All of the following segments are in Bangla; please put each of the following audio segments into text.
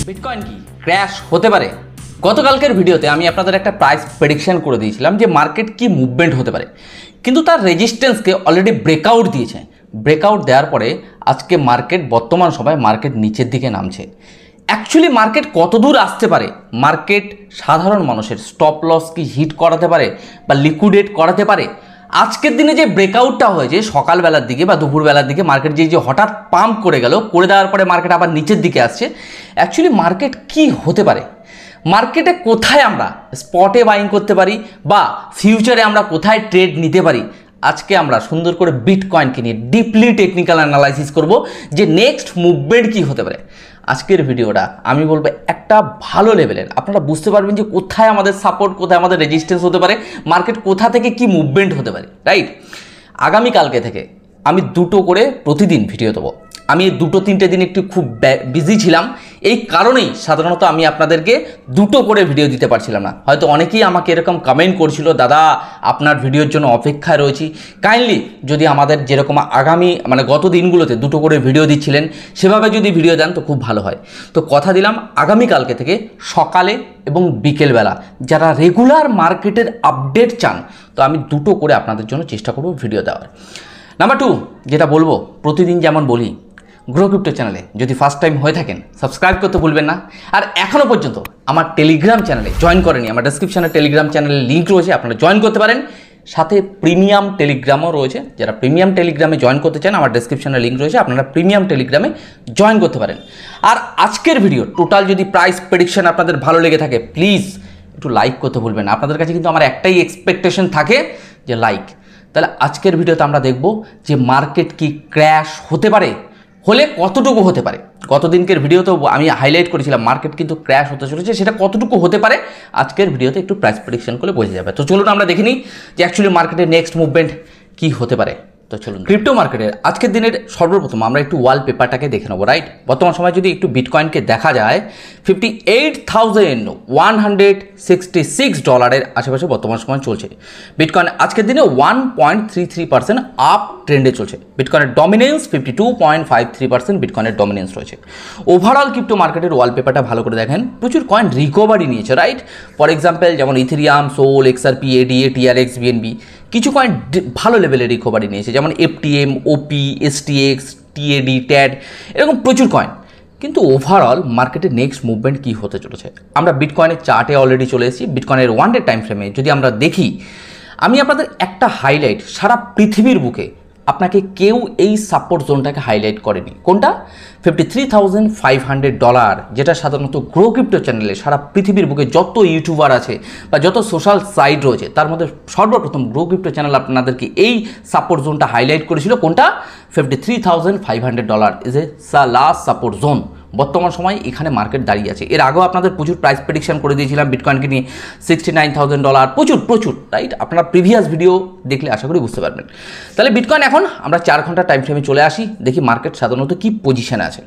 বিটকয়েন কি ক্র্যাশ হতে পারে? গতকালকের ভিডিওতে আমি আপনাদের একটা প্রাইস প্রেডিকশন করে দিয়েছিলাম যে মার্কেট কি মুভমেন্ট হতে পারে, কিন্তু তার রেজিস্ট্যান্সকে অলরেডি ব্রেকআউট দিয়েছে। ব্রেকআউট দেওয়ার পরে আজকে মার্কেট বর্তমান সময় মার্কেট নিচের দিকে নামছে। অ্যাকচুয়ালি মার্কেট কত দূর আসতে পারে, মার্কেট সাধারণ মানুষের স্টপ লস কি হিট করাতে পারে বা লিকুইডেট করাতে পারে? আজকের দিনে যে ব্রেকআউটটা হয়েছে সকালবেলার দিকে বা দুপুরবেলার দিকে মার্কেট যে হঠাৎ পাম্প করে গেল, করে দেওয়ার পরে মার্কেট আবার নিচের দিকে আসছে, অ্যাকচুয়ালি মার্কেট কি হতে পারে? মার্কেটে কোথায় আমরা স্পটে বাইং করতে পারি বা ফিউচারে আমরা কোথায় ট্রেড নিতে পারি, আজকে আমরা সুন্দর করে বিটকয়েনকে নিয়ে ডিপলি টেকনিক্যাল অ্যানালাইসিস করব যে নেক্সট মুভমেন্ট কি হতে পারে। আজকের ভিডিওটা আমি বলবো একটা ভালো লেভেলের, আপনারা বুঝতে পারবেন যে কোথায় আমাদের সাপোর্ট, কোথায় আমাদের রেজিস্ট্যান্স হতে পারে, মার্কেট কোথা থেকে কি মুভমেন্ট হতে পারে, রাইট? আগামীকালকে থেকে আমি দুটো করে প্রতিদিন ভিডিও দেবো। আমি দুটো তিনটে দিন একটু খুব বিজি ছিলাম, এই কারণেই সাধারণত আমি আপনাদেরকে দুটো করে ভিডিও দিতে পারছিলাম না। হয়তো অনেকেই আমাকে এরকম কমেন্ট করছিল, দাদা আপনার ভিডিওর জন্য অপেক্ষায় রয়েছি, কাইন্ডলি যদি আমাদের যেরকম আগামী গত দিনগুলোতে দুটো করে ভিডিও দিচ্ছিলেন সেভাবে যদি ভিডিও দেন তো খুব ভালো হয়। তো কথা দিলাম আগামীকালকে থেকে সকালে এবং বিকেলবেলা যারা রেগুলার মার্কেটের আপডেট চান, তো আমি দুটো করে আপনাদের জন্য চেষ্টা করব ভিডিও দেওয়ার। নাম্বার 2 যেটা বলবো, প্রতিদিন যেমন বলি, গ্রো ক্রিপ্টো চ্যানেলে যদি ফার্স্ট টাইম হয়ে থাকেন সাবস্ক্রাইব করতে ভুলবেন না। আর এখনও পর্যন্ত আমার টেলিগ্রাম চ্যানেলে জয়েন করেনি, আমার ডেসক্রিপশনে টেলিগ্রাম চ্যানেলের লিঙ্ক রয়েছে, আপনারা জয়েন করতে পারেন। সাথে প্রিমিয়াম টেলিগ্রামও রয়েছে, যারা প্রিমিয়াম টেলিগ্রামে জয়েন করতে চান আমার ডেসক্রিপশনে লিঙ্ক রয়েছে, আপনারা প্রিমিয়াম টেলিগ্রামে জয়েন করতে পারেন। আর আজকের ভিডিও টোটাল যদি প্রাইস প্রেডিকশন আপনাদের ভালো লেগে থাকে প্লিজ একটু লাইক করতে ভুলবেন না। আপনাদের কাছে কিন্তু আমার একটাই এক্সপেকটেশন থাকে যে লাইক। তাহলে আজকের ভিডিওতে আমরা দেখব যে মার্কেট কি ক্র্যাশ হতে পারে, হলে কতটুকু হতে পারে। গতদিনকের ভিডিওতেও আমি হাইলাইট করেছিলাম মার্কেট কিন্তু ক্র্যাশ হতে চলেছে, সেটা কতটুকু হতে পারে আজকের ভিডিওতে একটু প্রাইস প্রেডিকশন করলে বোঝা যাবে। তো চলুন আমরা দেখে নিই যে অ্যাকচুয়ালি মার্কেটের নেক্সট মুভমেন্ট কি হতে পারে। তো চলুন ক্রিপ্টো মার্কেটের আজকের দিনের সর্বপ্রথম আমরা একটু ওয়ালপেপারটাকে দেখে নেবো, রাইট? বর্তমান সময় যদি একটু বিটকয়েনকে দেখা যায়, $58,166 আশেপাশে বর্তমান সময় চলছে। বিটকয়েন আজকের দিনে 1.33% আপ ট্রেন্ডে চলছে। বিটকয়েনের ডমিনেন্স 52.53% বিটকয়েনের ডমিনেন্স রয়েছে। ওভারঅল ক্রিপ্টো মার্কেটের ওয়ালপেপারটা ভালো করে দেখেন, প্রচুর কয়েন রিকভারি নিয়েছে, রাইট? ফর এক্সাম্পল যেমন Ethereum, Sol, XRP, ADA, TRX, BNB, কিছু কয়েন ভালো লেভেলের রিকভারি নিয়েছে, যেমন FTM, OP, STX, TAD, TAD, এরকম প্রচুর কয়েন। কিন্তু ওভারঅল মার্কেটের নেক্সট মুভমেন্ট কী হতে চলেছে আমরা বিটকয়েনের চার্টে অলরেডি চলে এসেছি। বিটকয়েনের 1 ডে টাইম ফ্রেমে যদি আমরা দেখি, আমি আপনাদের একটা হাইলাইট, সারা পৃথিবীর বুকে আপনাকে কেউ এই সাপোর্ট জোনটাকে হাইলাইট করেনি। কোনটা? $53,500, যেটা সাধারণত গ্রো ক্রিপ্টো চ্যানেলে সারা পৃথিবীর বুকে যত ইউটিউবার আছে বা যত সোশ্যাল সাইট রয়েছে তার মধ্যে সর্বপ্রথম গ্রো ক্রিপ্টো চ্যানেল আপনাদেরকে এই সাপোর্ট জোনটা হাইলাইট করেছিল। কোনটা? $53,500 is a last support zone. বর্তমান সময় এখানে মার্কেট দাঁড়িয়ে আছে। এর আগেও আপনাদের প্রচুর প্রাইস প্রেডিকশন করে দিয়েছিলাম বিটকয়েনকে নিয়ে, $69,000, প্রচুর, রাইট? আপনারা প্রিভিয়াস ভিডিও দেখলে আশা করি বুঝতে পারবেন। তাহলে বিটকয়েন এখন আমরা 4 ঘন্টা টাইম ফ্রেমে চলে আসি, দেখি মার্কেট সাধারণত কী পজিশনে আছে।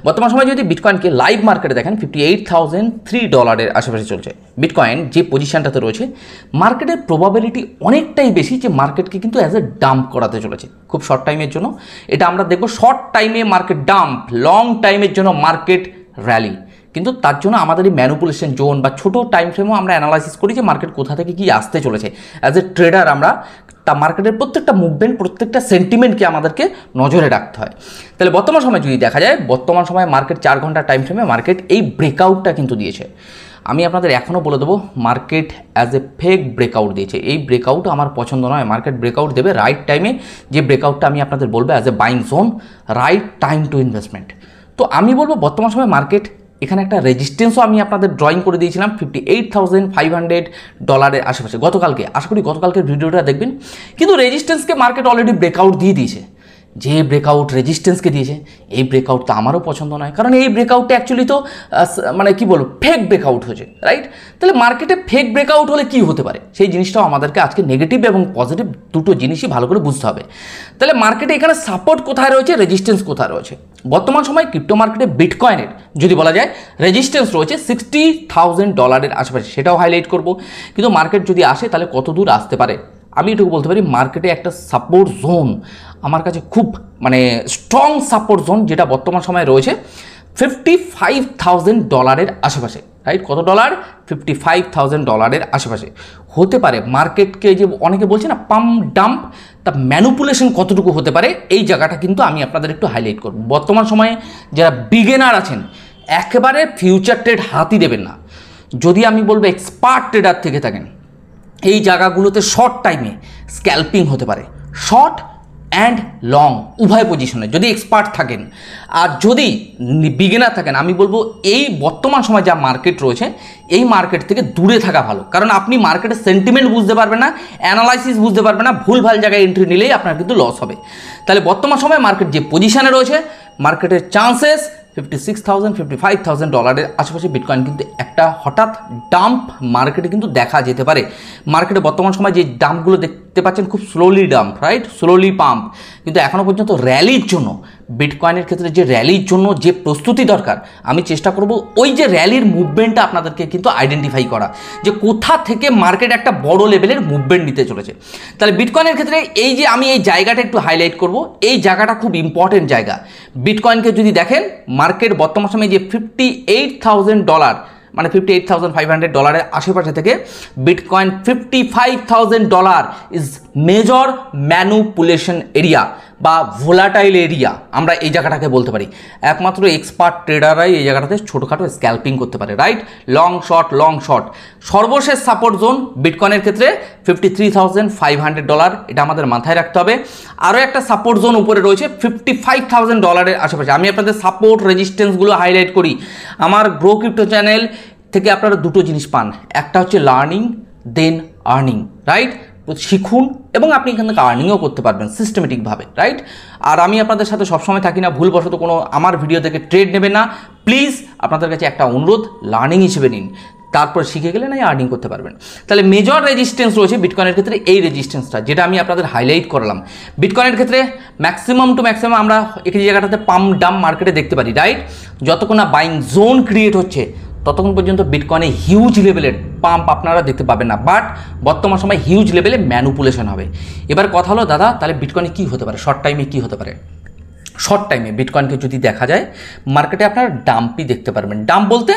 বর্তমান সময় যদি বিটকয়েনকে লাইভ মার্কেটে দেখেন, $58,003 আশেপাশে চলছে। বিটকয়েন যে পজিশনটাতে রয়েছে, মার্কেটের প্রবাবিলিটি অনেকটাই বেশি যে মার্কেটকে কিন্তু অ্যাজ এ ডাম্প করাতে চলেছে খুব শর্ট টাইমের জন্য। এটা আমরা দেখব শর্ট টাইমে মার্কেট ডাম্প, লং টাইমের জন্য মার্কেট র্যালি। কিন্তু তার জন্য আমাদের এই ম্যানিপুলেশন জোন বা ছোটো টাইম ফ্রেমও আমরা অ্যানালাইসিস করি যে মার্কেট কোথা থেকে কী আসতে চলেছে। অ্যাজ এ ট্রেডার আমরা তা মার্কেটের প্রত্যেকটা মুভমেন্ট, প্রত্যেকটা সেন্টিমেন্টকে আমাদেরকে নজরে রাখতে হয়। তাহলে বর্তমান সময় যদি দেখা যায়, বর্তমান সময় মার্কেট 4 ঘন্টা টাইম ফ্রেমে মার্কেট এই ব্রেকআউটটা কিন্তু দিয়েছে। আমি আপনাদের এখনও বলে দেবো market as a fake breakout দিয়েছে। এই ব্রেকআউট আমার পছন্দ নয়। মার্কেট ব্রেকআউট দেবে রাইট টাইমে, যে ব্রেকআউটটা আমি আপনাদের বলবো as a buying zone, right time to investment. তো আমি বলবো বর্তমান সময় মার্কেট এখানে একটা রেজিস্ট্যান্সও আমি আপনাদের ড্রয়িং করে দিয়েছিলাম $58,500 আশেপাশে গতকালকে। আশা করি গতকালকের ভিডিওটা দেখবেন। কিন্তু রেজিস্ট্যান্সকে মার্কেট অলরেডি ব্রেকআউট দিয়ে দিয়েছে। যে ব্রেকআউট রেজিস্ট্যান্সকে দিয়েছে, এই ব্রেকআউট তো আমারও পছন্দ নয়, কারণ এই ব্রেকআউটটা অ্যাকচুয়ালি তো কি বলবো, ফেক ব্রেকআউট হয়েছে, রাইট? তাহলে মার্কেটে ফেক ব্রেকআউট হলে কি হতে পারে সেই জিনিসটাও আমাদেরকে আজকে নেগেটিভ এবং পজিটিভ দুটো জিনিসই ভালো করে বুঝতে হবে। তাহলে মার্কেটে এখানে সাপোর্ট কোথায় রয়েছে, রেজিস্ট্যান্স কোথায় রয়েছে? বর্তমান সময় ক্রিপ্টো মার্কেটে বিটকয়েনের যদি বলা যায় রেজিস্ট্যান্স রয়েছে $60,000 আশেপাশে, সেটাও হাইলাইট করব। কিন্তু মার্কেট যদি আসে তাহলে কত দূর আসতে পারে আমি এটুকু বলতে পারি, মার্কেটে একটা সাপোর্ট জোন আমার কাছে খুব স্ট্রং সাপোর্ট জোন যেটা বর্তমান সময়ে রয়েছে $55,000 আশেপাশে, রাইট? কত ডলার? $55,000 আশেপাশে হতে পারে। মার্কেটকে যে অনেকে বলছে না পাম্প ডাম্প, তা ম্যানুপুলেশন কতটুকু হতে পারে এই জায়গাটা কিন্তু আমি আপনাদের একটু হাইলাইট করব। বর্তমান সময়ে যারা বিগিনার আছেন একেবারে ফিউচার ট্রেড হাতই দেবেন না। যদি আমি বলবো এক্সপার্ট ট্রেডার থেকে থাকেন, এই জায়গাগুলোতে শর্ট টাইমে স্ক্যাল্পিং হতে পারে, শর্ট অ্যান্ড লং উভয় পজিশনে যদি এক্সপার্ট থাকেন। আর যদি বিগিনার থাকেন, আমি বলবো এই বর্তমান সময় যা মার্কেট রয়েছে এই মার্কেট থেকে দূরে থাকা ভালো। কারণ আপনি মার্কেটের সেন্টিমেন্ট বুঝতে পারবেন না, অ্যানালাইসিস বুঝতে পারবেন না, ভুলভাল জায়গায় এন্ট্রি নিলেই আপনার কিন্তু লস হবে। তাহলে বর্তমান সময় মার্কেট যে পজিশনে রয়েছে, মার্কেটের চান্সেস $56,000 $55,000 আশেপাশে বিটকয়েন কিন্তু একটা হঠাৎ ডাম্প মার্কেটে কিন্তু দেখা যেতে পারে। মার্কেটে বর্তমান সময় যে ডাম্পগুলো দেখতে পাচ্ছেন খুব slowly dump, right, slowly pump, কিন্তু এখনও পর্যন্ত র্যালির জন্য বিটকয়েনের ক্ষেত্রে যে র্যালির জন্য যে প্রস্তুতি দরকার, আমি চেষ্টা করব ওই যে র্যালির মুভমেন্টটা আপনাদেরকে কিন্তু আইডেন্টিফাই করা, যে কোথা থেকে মার্কেট একটা বড় লেভেলের মুভমেন্ট নিতে চলেছে। তাহলে বিটকয়েনের ক্ষেত্রে এই যে আমি এই জায়গাটা একটু হাইলাইট করব, এই জায়গাটা খুব ইম্পর্টেন্ট জায়গা। বিটকয়েনকে যদি দেখেন, মার্কেট বর্তমান সময়ে যে $58,000 মানে $58,500 আশেপাশে থেকে bitcoin $55,000 is major manipulation area বা ভোলাটাইল এরিয়া, আমরা এই জায়গাটাকে বলতে পারি। একমাত্র এক্সপার্ট ট্রেডাররাই এই জায়গাটাতে ছোটোখাটো স্ক্যাল্পিং করতে পারে, রাইট? Long short. সর্বশেষ সাপোর্ট জোন বিটকয়েনের ক্ষেত্রে $53,500, এটা আমাদের মাথায় রাখতে হবে। আরও একটা সাপোর্ট জোন উপরে রয়েছে $55,000 আশেপাশে। আমি আপনাদের সাপোর্ট রেজিস্ট্যান্সগুলো হাইলাইট করি। আমার গ্রো ক্রিপ্টো চ্যানেল থেকে আপনারা দুটো জিনিস পান, একটা হচ্ছে লার্নিং, দেন আর্নিং, রাইট? শিখুন এবং আপনি এখান থেকে আর্নিংও করতে পারবেন সিস্টেমেটিকভাবে, রাইট? আর আমি আপনাদের সাথে সবসময় থাকি না, ভুলবশত কোনো আমার ভিডিও থেকে ট্রেড নেবেন না প্লিজ। আপনাদের কাছে একটা অনুরোধ, লার্নিং হিসেবে নিন, তারপর শিখে গেলে না আর্নিং করতে পারবেন। তাহলে মেজর রেজিস্ট্যান্স রয়েছে বিটকয়েনের ক্ষেত্রে এই রেজিস্ট্যান্সটা, যেটা আমি আপনাদের হাইলাইট করলাম। বিটকয়েনের ক্ষেত্রে ম্যাক্সিমাম টু ম্যাক্সিমাম আমরা এই জায়গাটাতে পাম্প ডাম্প মার্কেটে দেখতে পারি, রাইট? যতক্ষণ না বাইং জোন ক্রিয়েট হচ্ছে ততক্ষণ পর্যন্ত বিটকয়েনে হিউজ লেভেলের পাম্প আপনারা দেখতে পাবেন না, বাট বর্তমান সময় হিউজ লেভেলে ম্যানুপুলেশন হবে। এবার কথা হলো দাদা, তাহলে বিটকয়েনে কী হতে পারে, শর্ট টাইমে কী হতে পারে? শর্ট টাইমে বিটকয়েনকে যদি দেখা যায়, মার্কেটে আপনারা ডাম্পই দেখতে পারবেন। ডাম্প বলতে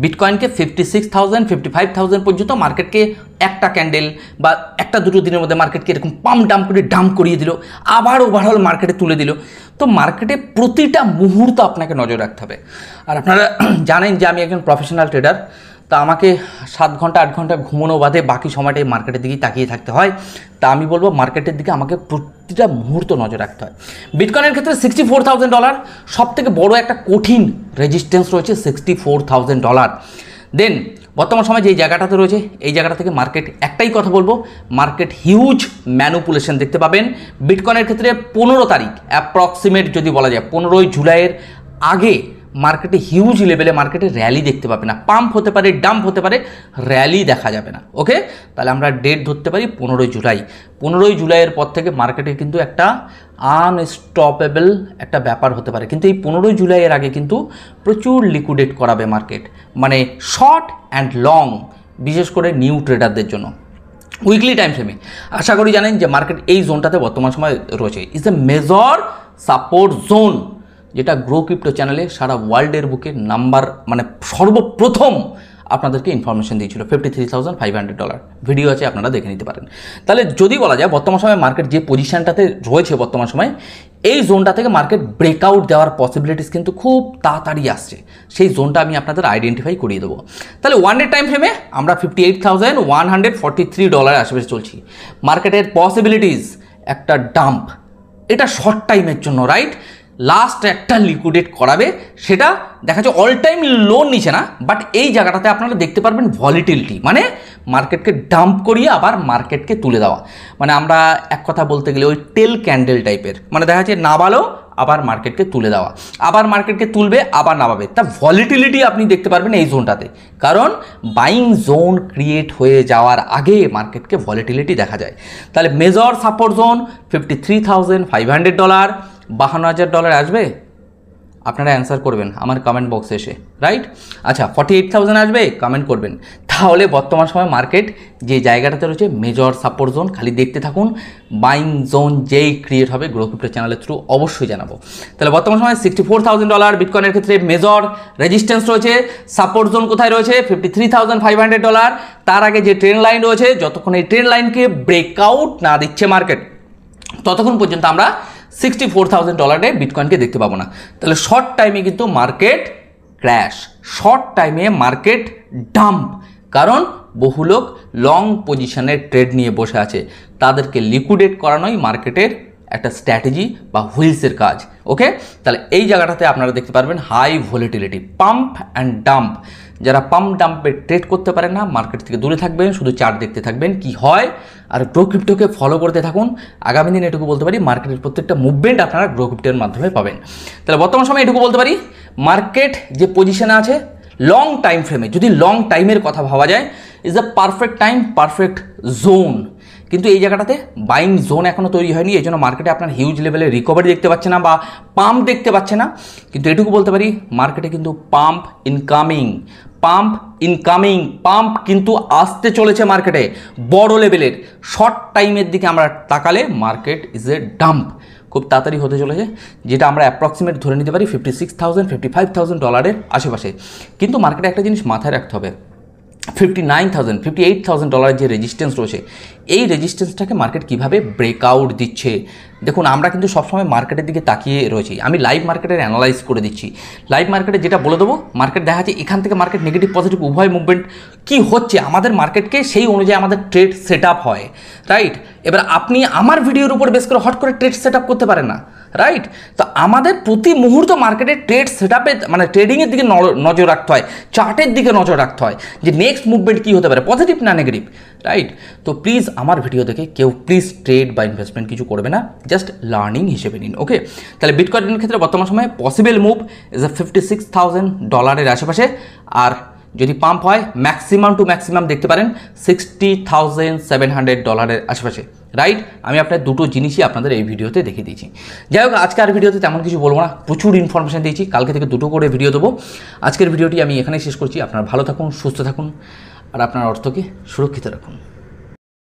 বিটকয়েনকে 56,000 55,000 পর্যন্ত মার্কেটকে একটা ক্যান্ডেল বা একটা দুটো দিনের মধ্যে মার্কেটকে এরকম পাম্প ডাম্প করে ডাম্প করিয়ে দিল, আবার ওভারঅল মার্কেটে তুলে দিল। তো মার্কেটে প্রতিটা মুহূর্ত আপনাকে নজর রাখতে হবে। আর আপনারা জানেন যে আমি একজন প্রফেশনাল ট্রেডার, তা আমাকে 7 ঘন্টা 8 ঘন্টা ঘুমানো বাদে বাকি সময়টাই মার্কেটের দিকেই তাকিয়ে থাকতে হয়। তা আমি বলবো মার্কেটের দিকে আমাকে প্রতিটা মুহূর্ত নজর রাখতে হয়। বিটকয়েনের ক্ষেত্রে $64,000 সব থেকে বড় একটা কঠিন রেজিস্ট্যান্স রয়েছে, $64,000। দেন বর্তমান সময় যে জায়গাটাতে রয়েছে এই জায়গাটা থেকে মার্কেট, একটাই কথা বলবো, মার্কেট হিউজ ম্যানুপুলেশন দেখতে পাবেন। বিটকয়েনের ক্ষেত্রে 15 তারিখ অ্যাপ্রক্সিমেট যদি বলা যায় 15ই জুলাইয়ের আগে মার্কেটে হিউজ লেভেলে মার্কেটে র্যালি দেখতে পাবে না, পাম্প হতে পারে, ডাম্প হতে পারে, র্যালি দেখা যাবে না। ওকে, তাহলে আমরা ডেট ধরতে পারি 15ই জুলাই। 15ই জুলাইয়ের পর থেকে মার্কেটে কিন্তু একটা আনস্টপেবল একটা ব্যাপার হতে পারে, কিন্তু এই 15ই জুলাইয়ের আগে কিন্তু প্রচুর লিকুইডেট করাবে মার্কেট, মানে শর্ট অ্যান্ড লং, বিশেষ করে নিউ ট্রেডারদের জন্য। উইকলি টাইম ফ্রেমে আশা করি জানেন যে মার্কেট এই জোনটাতে বর্তমান সময় রয়েছে, is a major support zone, যেটা গ্রো ক্রিপ্টো চ্যানেলে সারা ওয়ার্ল্ডের বুকে নাম্বার মানে সর্বপ্রথম আপনাদেরকে ইনফরমেশন দিয়েছিল। $53,500 ভিডিও আছে, আপনারা দেখে নিতে পারেন। তাহলে যদি বলা যায় বর্তমান সময় মার্কেট যে পজিশনটাতে রয়েছে বর্তমান সময়, এই জোনটা থেকে মার্কেট ব্রেকআউট দেওয়ার পসিবিলিটিস কিন্তু খুব তাড়াতাড়ি আসছে, সেই জোনটা আমি আপনাদের আইডেন্টিফাই করিয়ে দেবো। তাহলে 1 ডে টাইম ফ্রেমে আমরা $58,143 আশেপাশে চলছি। মার্কেটের পসিবিলিটিস একটা ডাম্প, এটা শর্ট টাইমের জন্য, রাইট? লাস্ট একটা লিকুইডেট করাবে, সেটা দেখা যাচ্ছে অল টাইম লোর নিচে না, বাট এই জায়গাটাতে আপনারা দেখতে পারবেন ভলিটিলিটি, মানে মার্কেটকে ডাম্প করিয়ে আবার মার্কেটকে তুলে দেওয়া, মানে আমরা এক কথা বলতে গেলে ওই টেল ক্যান্ডেল টাইপের, মানে দেখা যাচ্ছে নাবালো আবার মার্কেটকে তুলে দেওয়া, আবার মার্কেটকে তুলবে আবার নামাবে, তা ভলিটিলিটি আপনি দেখতে পারবেন এই জোনটাতে, কারণ বাইং জোন ক্রিয়েট হয়ে যাওয়ার আগে মার্কেটকে ভলিটিলিটি দেখা যায়। তাহলে মেজর সাপোর্ট জোন $53,500, $52,000 আসবে? আপনারা অ্যান্সার করবেন আমার কমেন্ট বক্সে এসে, রাইট? আচ্ছা, 48,000 আসবে, কমেন্ট করবেন। তাহলে বর্তমান সময় মার্কেট যে জায়গাটাতে রয়েছে মেজর সাপোর্ট জোন, খালি দেখতে থাকুন। বাইং জোন যেই ক্রিয়েট হবে গ্রো ক্রিপ্টো চ্যানেলের থ্রু অবশ্যই জানাবো। তাহলে বর্তমান সময় $64,000 বিটকয়েনের ক্ষেত্রে মেজর রেজিস্ট্যান্স রয়েছে, সাপোর্ট জোন কোথায় রয়েছে $53,500। তার আগে যে ট্রেন্ড লাইন রয়েছে, যতক্ষণ এই ট্রেন্ড লাইনকে ব্রেকআউট না দিচ্ছে মার্কেট, ততক্ষণ পর্যন্ত আমরা $64,000 বিটকয়েনকে দেখতে পাবো না। তাহলে শর্ট টাইমে কিন্তু মার্কেট ক্র্যাশ, শর্ট টাইমে মার্কেট ডাম্প, কারণ বহু লোক লং পজিশনের ট্রেড নিয়ে বসে আছে। তাদেরকে লিকুইডেট করানোই মার্কেটের একটা স্ট্র্যাটেজি বা হুইলসের কাজ। ওকে, তাহলে এই জায়গাটাতে আপনারা দেখতে পারবেন high volatility, pump and dump. যারা পাম্প ডাম্পে ট্রেড করতে পারেন না, মার্কেট থেকে দূরে থাকবেন, শুধু চার্ট দেখতে থাকবেন কি হয়, আর গ্রো ক্রিপ্টোকে ফলো করতে থাকুন। আগামী দিন এটুকু বলতে পারি, মার্কেটের প্রত্যেকটা মুভমেন্ট আপনারা গ্রো ক্রিপ্টোর মাধ্যমে পাবেন। তাহলে বর্তমান সময় এটুকু বলতে পারি, মার্কেট যে পজিশনে আছে লং টাইম ফ্রেমে, যদি লং টাইমের কথা ভাবা যায়, is a perfect time, perfect zone. কিন্তু এই জায়গাটাতে বাইং জোন এখনও তৈরি হয়নি, এই জন্য মার্কেটে আপনার হিউজ লেভেলে রিকভারি দেখতে পাচ্ছে না বা পাম্প দেখতে পাচ্ছে না। কিন্তু এটুকু বলতে পারি, মার্কেটে কিন্তু pump incoming, pump incoming, pump কিন্তু আসতে চলেছে মার্কেটে বড় লেভেলের। শর্ট টাইমের দিকে আমরা তাকালে মার্কেট ইজ এ ডাম্প, খুব তাড়াতাড়ি হতে চলেছে, যেটা আমরা অ্যাপ্রক্সিমেট ধরে নিতে পারি $56,000 $55,000 আশেপাশে। কিন্তু মার্কেটে একটা জিনিস মাথায় রাখতে হবে, $59,000 $58,000 যে রেজিস্ট্যান্স রয়েছে, এই রেজিস্ট্যান্সটাকে মার্কেট কীভাবে ব্রেকআউট দিচ্ছে। দেখুন, আমরা কিন্তু সবসময় মার্কেটের দিকে তাকিয়ে রয়েছি। আমি লাইভ মার্কেটের অ্যানালাইজ করে দিচ্ছি। লাইভ মার্কেটে যেটা বলে দেবো, মার্কেট দেখা যাচ্ছে এখান থেকে মার্কেট নেগেটিভ পজিটিভ উভয় মুভমেন্ট কী হচ্ছে, আমাদের মার্কেটকে সেই অনুযায়ী আমাদের ট্রেড সেট আপ হয়, রাইট। এবার আপনি আমার ভিডিওর উপর বেস করে হট করে ট্রেড সেট আপ করতে পারেন না, রাইট। তো আমাদের প্রতি মুহূর্ত মার্কেটের ট্রেড সেট আপে মানে ট্রেডিংয়ের দিকে নজর রাখতে হয়, চার্টের দিকে নজর রাখতে হয় যে নেক্সট মুভমেন্ট কী হতে পারে, পজিটিভ না নেগেটিভ, রাইট। তো প্লিজ আমার ভিডিও দেখে কেউ প্লিজ ট্রেড বা ইনভেস্টমেন্ট কিছু করবে না, জাস্ট লার্নিং হিসেবে নিন। ওকে, তাহলে বিটকয়েনের ক্ষেত্রে বর্তমান সময়ে পসিবল মুভ ইজ এ $56,000 আশেপাশে। আর যদি পাম্প হয় ম্যাক্সিমাম টু ম্যাক্সিমাম দেখতে পারেন $60,700 আশেপাশে, রাইট। আমি আপনার দুটো জিনিসই আপনাদের এই ভিডিওতে দেখিয়ে দিয়েছি। যাই হোক, আজকে আর ভিডিওতে তেমন কিছু বলবো না, প্রচুর ইনফরমেশন দিয়েছি, কালকে থেকে দুটো করে ভিডিও দেবো। আজকের ভিডিওটি আমি এখানেই শেষ করছি। আপনারা ভালো থাকুন, সুস্থ থাকুন, আর আপনার অর্থকে সুরক্ষিত রাখুন।